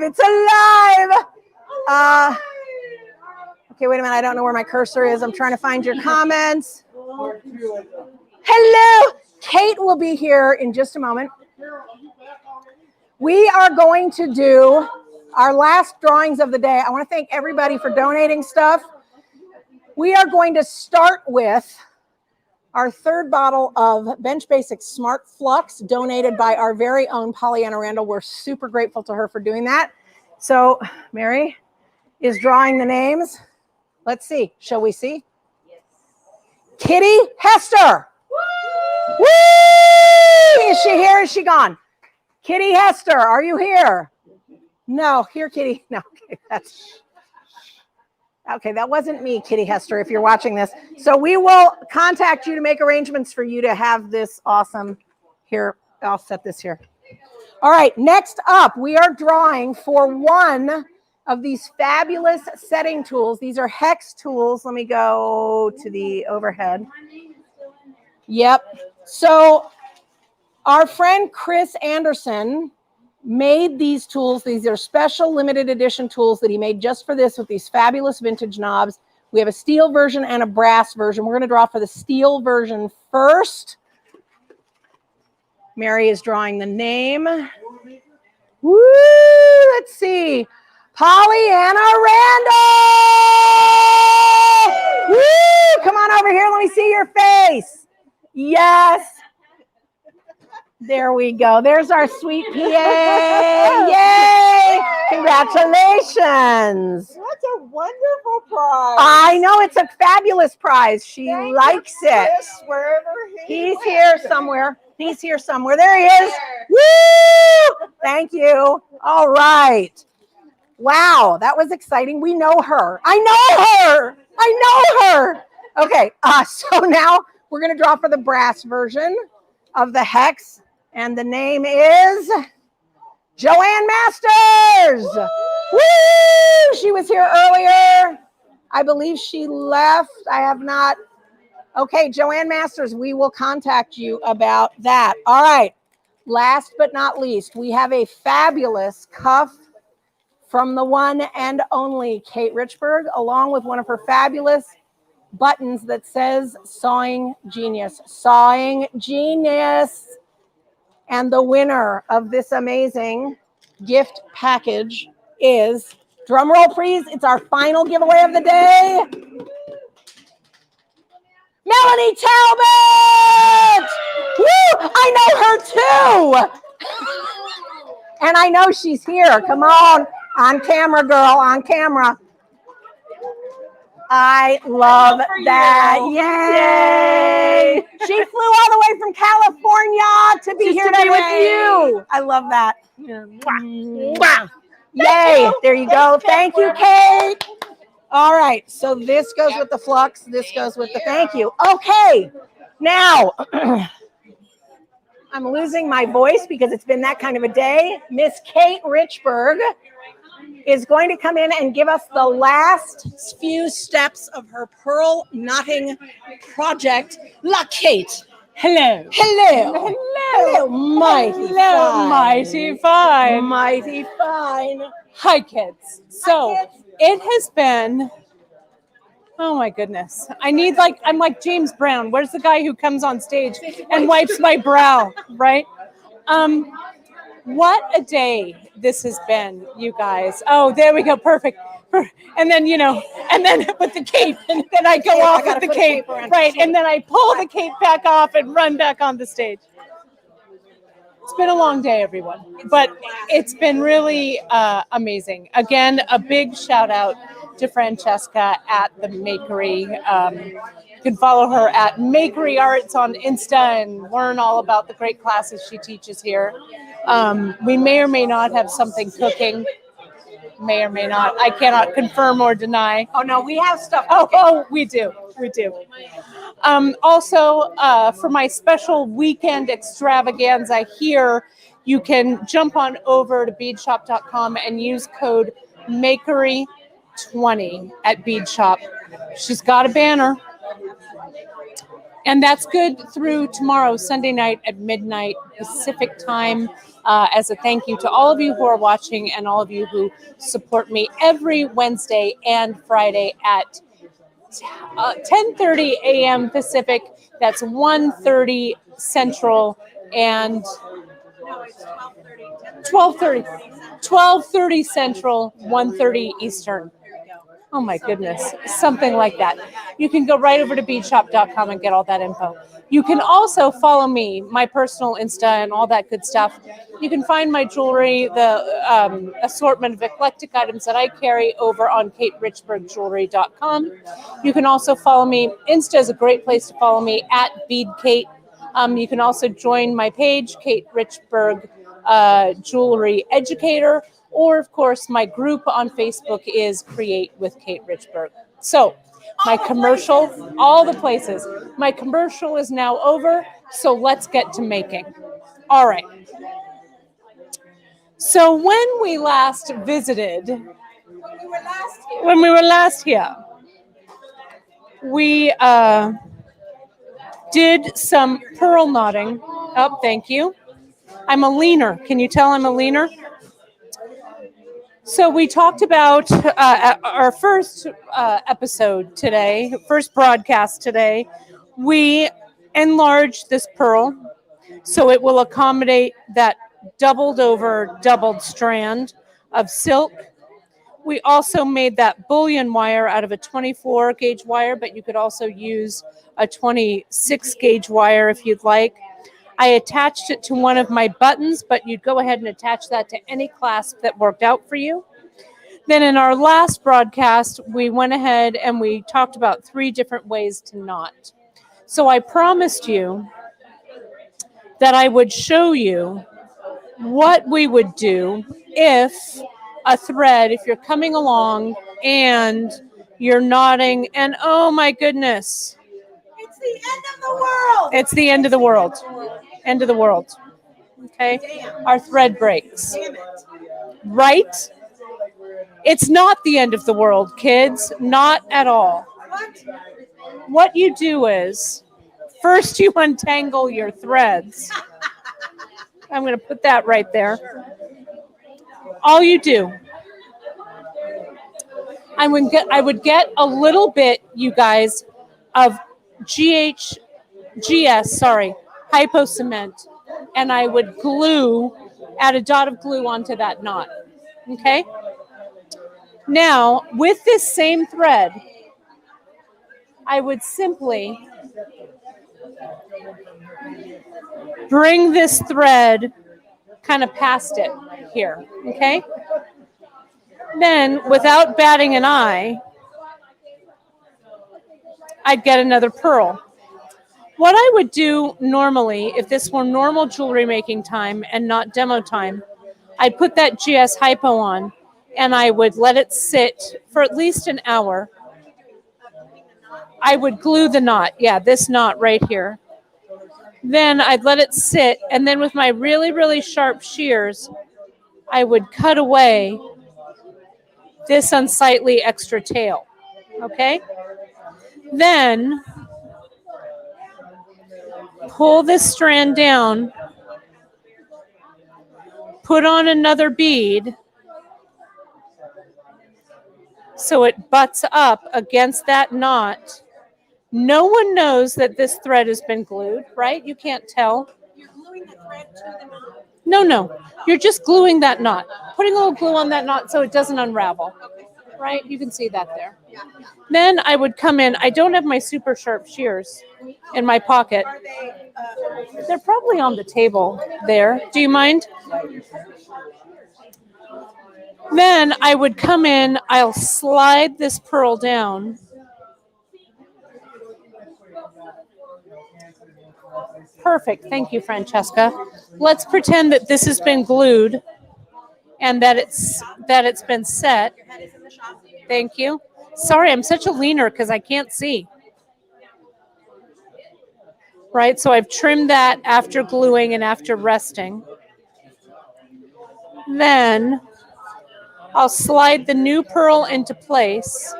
alive. It's alive. Okay, wait a minute. I don't know where my cursor is. I'm trying to find your comments. Hello. Kate will be here in just a moment. We are going to do our last drawings of the day. I want to thank everybody for donating stuff. We are going to start with our third bottle of Bench Basics Smart Flux, donated by our very own Pollyanna Randall. We're super grateful to her for doing that. So Mary is drawing the names. Let's see. Shall we see? Yes. Kitty Hester. Woo! Woo! Is she here? Is she gone? Kitty Hester, are you here? No, here, Kitty. No, okay, that wasn't me, Kitty Hester, if you're watching this. So we will contact you to make arrangements for you to have this awesome, here, I'll set this here. All right, next up, we are drawing for one of these fabulous setting tools. These are Hex Tools. Let me go to the overhead. Yep. So our friend Chris Anderson made these tools. These are special limited edition tools that he made just for this with these fabulous vintage knobs. We have a steel version and a brass version. We're going to draw for the steel version first. Mary is drawing the name. Woo! Let's see. Pollyanna Randall! Woo! Come on over here. Let me see your face. Yes. There we go. There's our sweet PA. Yay! Congratulations. That's a wonderful prize. I know, it's a fabulous prize. She likes it. Wherever He's here somewhere. He's here somewhere. There he is. Woo! Thank you. All right. Wow, that was exciting. We know her. I know her. I know her. Okay, so now we're going to draw for the brass version of the Hex. And the name is Joanne Masters. Woo! Woo! She was here earlier. I believe she left. I have not. Okay, Joanne Masters, we will contact you about that. All right. Last but not least, we have a fabulous cuff from the one and only Kate Richbourg, along with one of her fabulous buttons that says Sawing Genius. Sawing Genius. And the winner of this amazing gift package is, drum roll please, it's our final giveaway of the day, Melanie Talbot! Woo! I know her too! And I know she's here. Come on camera, girl, on camera. I love that. Yay! She flew all the way from California to be here today with you. I love that. Yay! There you go. Thank you, Kate. All right. So this goes with the flux. This goes with the thank you. Okay. Now, I'm losing my voice because it's been that kind of a day. Miss Kate Richbourg is going to come in and give us the last few steps of her pearl knotting project. La Kate. Hello. Hello. Hello. Hello. Mighty fine. Mighty fine. Mighty fine. Hi, kids. So Hi, kids. it has been, oh my goodness. I'm like James Brown. Where's the guy who comes on stage and wipes my brow, right? What a day this has been, you guys. Oh, there we go. Perfect. And then, and then with the cape, and then I go off with the cape, right? And then I pull the cape back off and run back on the stage. It's been a long day, everyone, but it's been really amazing. Again, a big shout out to Francesca at the Makery. You can follow her at Makery Arts on Insta and learn all about the great classes she teaches here. We may or may not have something cooking. May or may not. I cannot confirm or deny. Oh, no, we have stuff. Oh, we do. We do. Also, for my special weekend extravaganza here, you can jump on over to beadshop.com and use code Makery20 at Bead Shop. She's got a banner. And that's good through tomorrow, Sunday night at midnight Pacific time, as a thank you to all of you who are watching and all of you who support me every Wednesday and Friday at 10:30 a.m. Pacific. That's 1:30 Central and 12:30 Central, 1:30 Eastern. Oh my goodness, something like that. You can go right over to beadshop.com and get all that info. You can also follow me, my personal Insta and all that good stuff. You can find my jewelry, the assortment of eclectic items that I carry over on KateRichburgJewelry.com. You can also follow me. Insta is a great place to follow me at BeadKate. You can also join my page, Kate Richbourg Jewelry Educator, or of course my group on Facebook is Create with Kate Richbourg. So my commercial, all the places. My commercial is now over, so let's get to making. All right. So when we last visited, when we were last here, we did some pearl knotting. Oh, thank you. I'm a leaner. Can you tell I'm a leaner? So we talked about our first episode today, first broadcast today. We enlarged this pearl so it will accommodate that doubled strand of silk. We also made that bullion wire out of a 24 gauge wire, but you could also use a 26 gauge wire if you'd like. I attached it to one of my buttons, but you'd go ahead and attach that to any clasp that worked out for you. Then in our last broadcast, we went ahead and we talked about 3 different ways to knot. So I promised you that I would show you what we would do if a thread, if you're coming along and you're knotting and oh my goodness. It's the end of the world. It's the end of the world. End of the world. Okay? Damn. Our thread breaks. Damn it. Right? It's not the end of the world, kids. Not at all. What you do is, first you untangle your threads. I'm going to put that right there. All you do, I would get a little bit, you guys, of hypo cement, and I would add a dot of glue onto that knot. Okay? Now, with this same thread, I would simply bring this thread kind of past it here, okay? Then, without batting an eye, I'd get another pearl. What I would do normally, if this were normal jewelry making time and not demo time, I'd put that GS hypo on and I would let it sit for at least an hour. I would glue the knot. Yeah, this knot right here. Then I'd let it sit, and then with my really, really sharp shears, I would cut away this unsightly extra tail. Okay? Then pull this strand down, put on another bead so it butts up against that knot. No one knows that this thread has been glued, right? You can't tell. You're gluing the thread to the knot? No. You're just gluing that knot. Putting a little glue on that knot so it doesn't unravel. Right? You can see that there. Yeah. Then I would come in. I don't have my super sharp shears in my pocket. Are they? They're probably on the table there. Do you mind? Then I would come in. I'll slide this pearl down. Perfect. Thank you, Francesca. Let's pretend that this has been glued and that it's been set. Your head is in the shop. Thank you. Sorry, I'm such a leaner because I can't see. Right, so I've trimmed that after gluing and after resting. Then I'll slide the new pearl into place.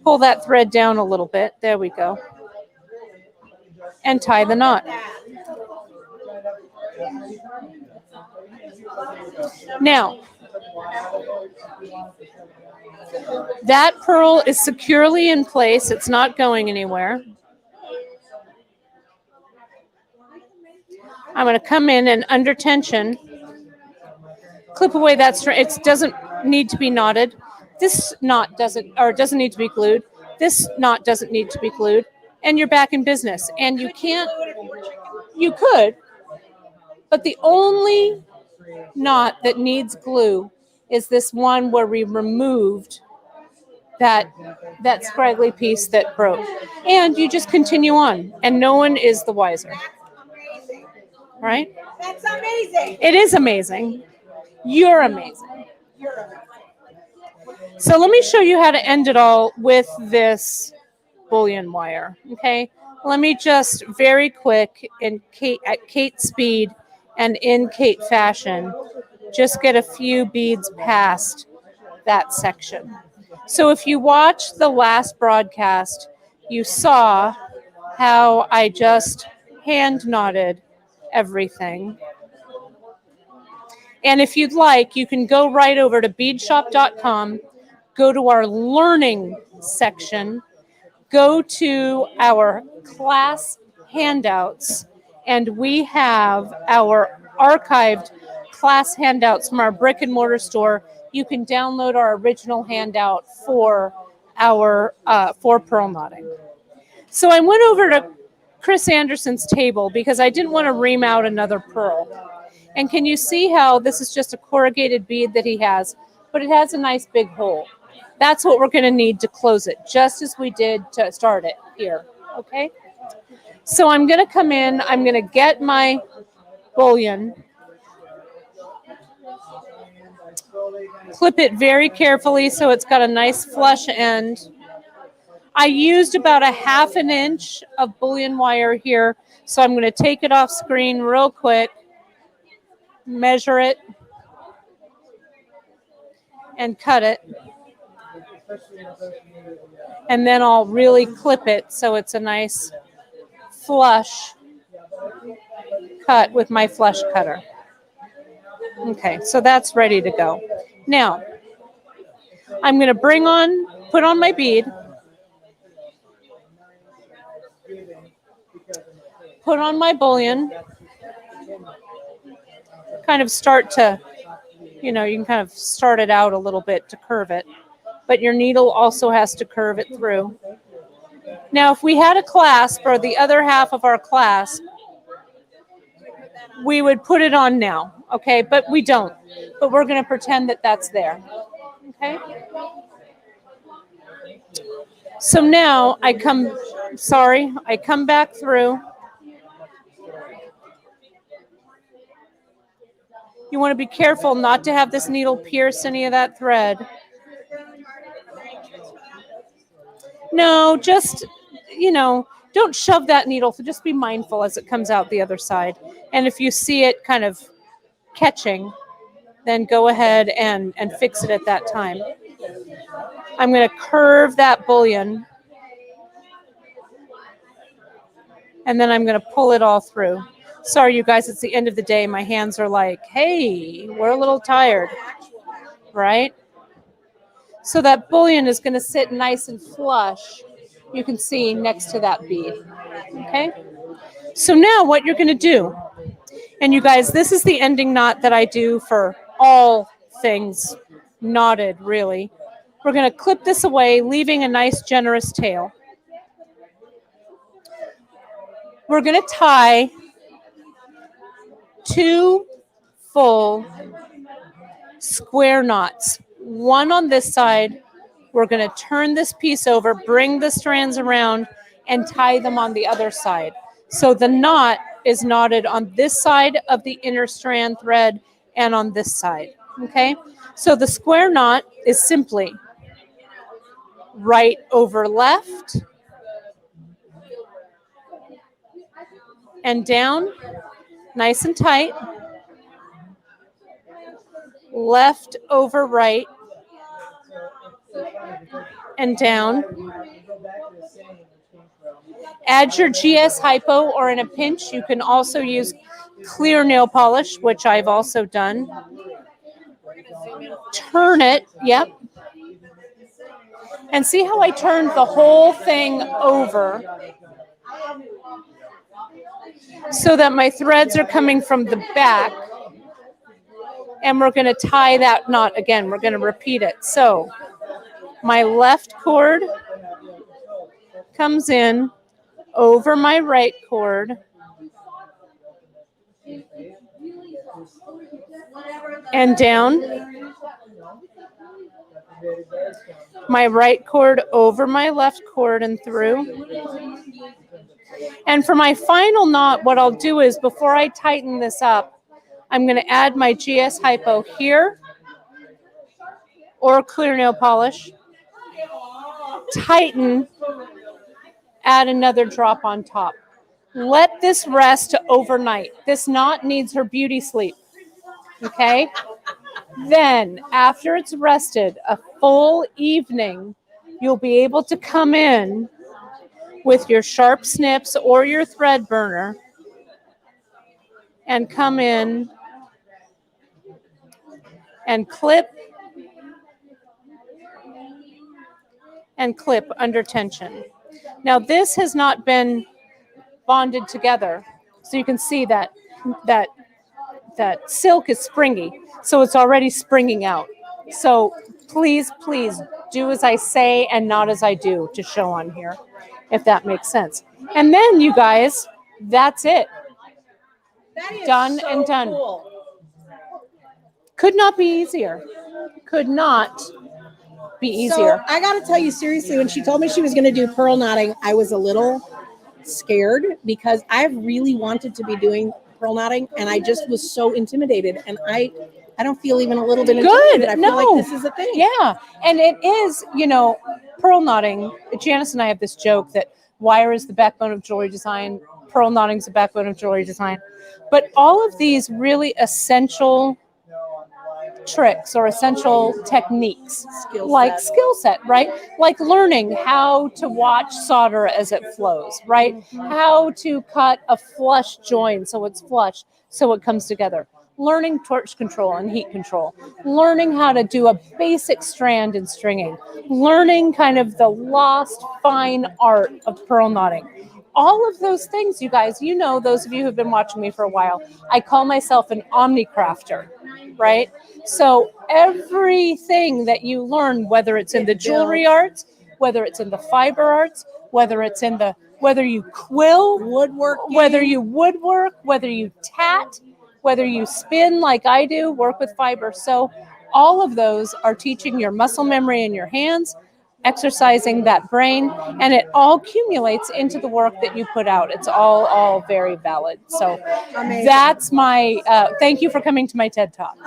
Pull that thread down a little bit. There we go. And tie the knot. Now, that pearl is securely in place. It's not going anywhere. I'm going to come in and under tension, clip away that string. It doesn't need to be knotted. This knot doesn't need to be glued. This knot doesn't need to be glued. And you're back in business. And you could, but the only knot that needs glue is this one where we removed that scraggly piece that broke. And you just continue on, and no one is the wiser. Right? That's amazing. It is amazing. You're amazing. So let me show you how to end it all with this bullion wire. Okay? Let me just very quick at Kate speed and in Kate fashion, just get a few beads past that section. So if you watched the last broadcast, you saw how I just hand knotted everything. And if you'd like, you can go right over to beadshop.com, go to our learning section, go to our class handouts, and we have our archived class handouts from our brick and mortar store. You can download our original handout for our for pearl knotting. So I went over to Chris Anderson's table because I didn't want to ream out another pearl. And can you see how this is just a corrugated bead that he has, but it has a nice big hole. That's what we're going to need to close it, just as we did to start it here, okay? So I'm going to come in, I'm going to get my bullion, clip it very carefully so it's got a nice flush end. I used about a 1/2 inch of bullion wire here, so I'm going to take it off screen real quick, measure it, and cut it. And then I'll really clip it so it's a nice flush cut with my flush cutter. Okay, so that's ready to go. Now, I'm going to put on my bead, put on my bullion, kind of start to, you can kind of start it out a little bit to curve it, but your needle also has to curve it through. Now, if we had a clasp or the other half of our clasp, we would put it on now, okay? But we don't. But we're going to pretend that that's there, okay? So now I come back through. You want to be careful not to have this needle pierce any of that thread. No, just, don't shove that needle. So just be mindful as it comes out the other side. And if you see it kind of catching, then go ahead and fix it at that time. I'm going to curve that bullion. And then I'm going to pull it all through. Sorry, you guys, it's the end of the day. My hands are like, hey, we're a little tired, right? So that bullion is going to sit nice and flush, you can see, next to that bead, okay? So now what you're going to do, and you guys, this is the ending knot that I do for all things knotted, really. We're going to clip this away, leaving a nice, generous tail. We're going to tie 2 full square knots. One on this side. We're going to turn this piece over, bring the strands around, and tie them on the other side. So the knot is knotted on this side of the inner strand thread and on this side. Okay? So the square knot is simply right over left and down, nice and tight. Left over right and down. Add your GS Hypo, or in a pinch, you can also use clear nail polish, which I've also done. Turn it, yep. And see how I turned the whole thing over so that my threads are coming from the back. And we're going to tie that knot again. We're going to repeat it. So my left cord comes in over my right cord and down. My right cord over my left cord and through. And for my final knot, what I'll do is, before I tighten this up, I'm going to add my GS Hypo here, or clear nail polish, tighten, add another drop on top. Let this rest overnight. This knot needs her beauty sleep, okay? Then, after it's rested a full evening, you'll be able to come in with your sharp snips or your thread burner and come in and clip and clip under tension. Now, this has not been bonded together, so you can see that silk is springy, so it's already springing out. So please do as I say and not as I do to show on here, if that makes sense. And then, you guys, that's it. That is Done so and done. cool. Could not be easier. Could not be easier. So I got to tell you seriously, when she told me she was going to do pearl knotting, I was a little scared because I've really wanted to be doing pearl knotting, and I just was so intimidated. And I don't feel even a little bit intimidated. Good. I feel No. like this is a thing. Yeah. And it is, pearl knotting. Janice and I have this joke that wire is the backbone of jewelry design. Pearl knotting is the backbone of jewelry design. But all of these really essential tricks or essential techniques, skill set, right? Like learning how to watch solder as it flows, right? How to cut a flush join so it's flush, so it comes together. Learning torch control and heat control. Learning how to do a basic strand in stringing. Learning kind of the lost fine art of pearl knotting. All of those things, you guys, those of you who've been watching me for a while, I call myself an omnicrafter, right? So everything that you learn, whether it's in the jewelry arts, whether it's in the fiber arts, whether you quill, Woodworking. whether you woodwork, whether you tat, whether you spin like I do, work with fiber. So all of those are teaching your muscle memory in your hands, exercising that brain, and it all accumulates into the work that you put out. It's all very valid. So Amazing. That's my, thank you for coming to my TED Talk.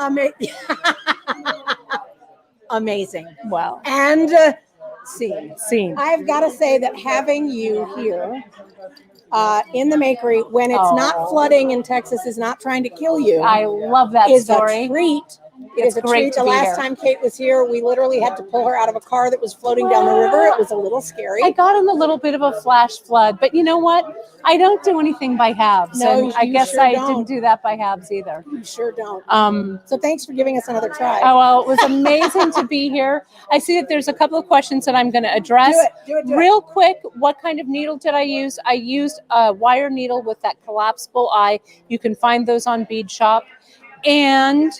Amazing. Wow. And scene. I've got to say that having you here in the Makery when it's not flooding in Texas is not trying to kill you. I love that is story. A treat. It It's is a great treat. to The be last here. time Kate was here, we literally had to pull her out of a car that was floating down the river. It was a little scary. I got in a little bit of a flash flood, but you know what? I don't do anything by halves. No, and I you guess sure I don't. didn't do that by halves either. You sure don't. So thanks for giving us another try. Oh, well, it was amazing to be here. I see that there's a couple of questions that I'm going to address. Do it. Real quick, what kind of needle did I use? I used a wire needle with that collapsible eye. You can find those on Bead Shop. And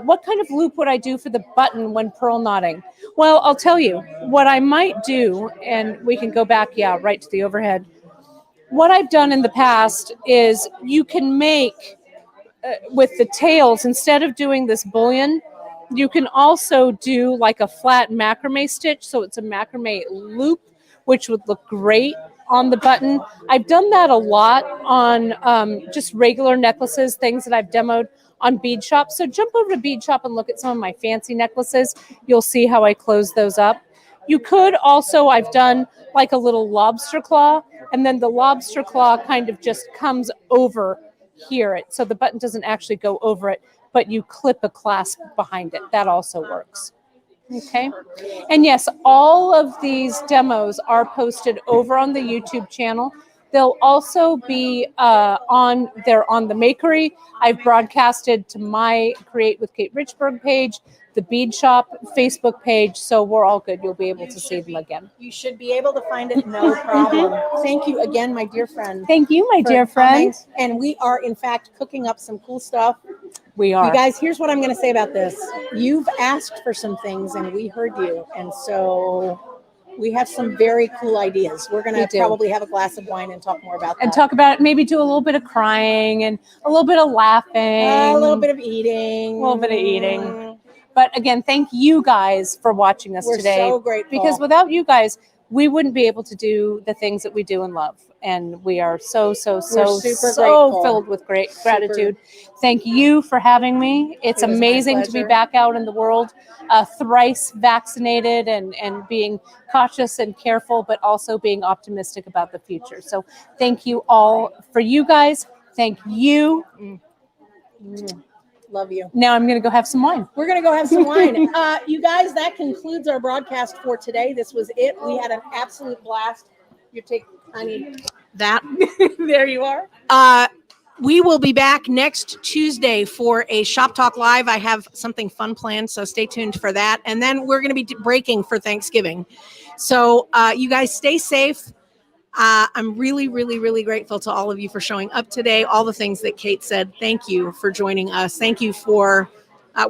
what kind of loop would I do for the button when pearl knotting? Well, I'll tell you what I might do, and we can go back, right to the overhead. What I've done in the past is you can make, with the tails, instead of doing this bullion, you can also do like a flat macrame stitch. So it's a macrame loop, which would look great on the button. I've done that a lot on just regular necklaces, things that I've demoed on Bead Shop. So jump over to Bead Shop and look at some of my fancy necklaces. You'll see how I close those up. You could also, I've done like a little lobster claw, and then the lobster claw kind of just comes over here. So the button doesn't actually go over it, but you clip a clasp behind it. That also works. Okay. And yes, all of these demos are posted over on the YouTube channel. They'll also be on the Makery. I've broadcasted to my Create with Kate Richbourg page, the Bead Shop Facebook page, so we're all good. You'll be able to see them again. You should be able to find it, no problem. Thank you again, my dear friend. Thank you, my dear friend. And we are, in fact, cooking up some cool stuff. We are. You guys, here's what I'm going to say about this. You've asked for some things, and we heard you. And so we have some very cool ideas. We're going to probably have a glass of wine and talk more about that. And talk about, maybe do a little bit of crying and a little bit of laughing. A little bit of eating. A little bit of eating. But again, thank you guys for watching us today. We're so grateful. Because without you guys, we wouldn't be able to do the things that we do and love. And we are so grateful. filled with great gratitude. Thank you for having me. It's amazing to be back out in the world, thrice vaccinated and being cautious and careful, but also being optimistic about the future. So thank you all. For you guys, thank you. Love you. Now I'm going to go have some wine. We're going to go have some wine. You guys, that concludes our broadcast for today. This was it. We had an absolute blast. You take, I need that. There you are. We will be back next Tuesday for a Shop Talk Live. I have something fun planned, so stay tuned for that. And then we're going to be breaking for Thanksgiving. So you guys stay safe. I'm really, really, really grateful to all of you for showing up today. All the things that Kate said. Thank you for joining us. Thank you for,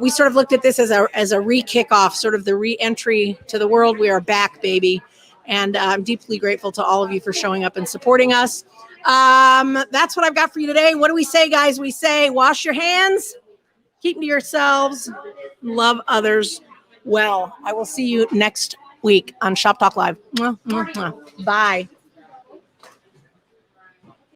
we sort of looked at this as a re-kickoff, sort of the re-entry to the world. We are back, baby. And I'm deeply grateful to all of you for showing up and supporting us. That's what I've got for you today. What do we say, guys? We say, wash your hands, keep to yourselves, love others well. I will see you next week on Shop Talk Live. Bye.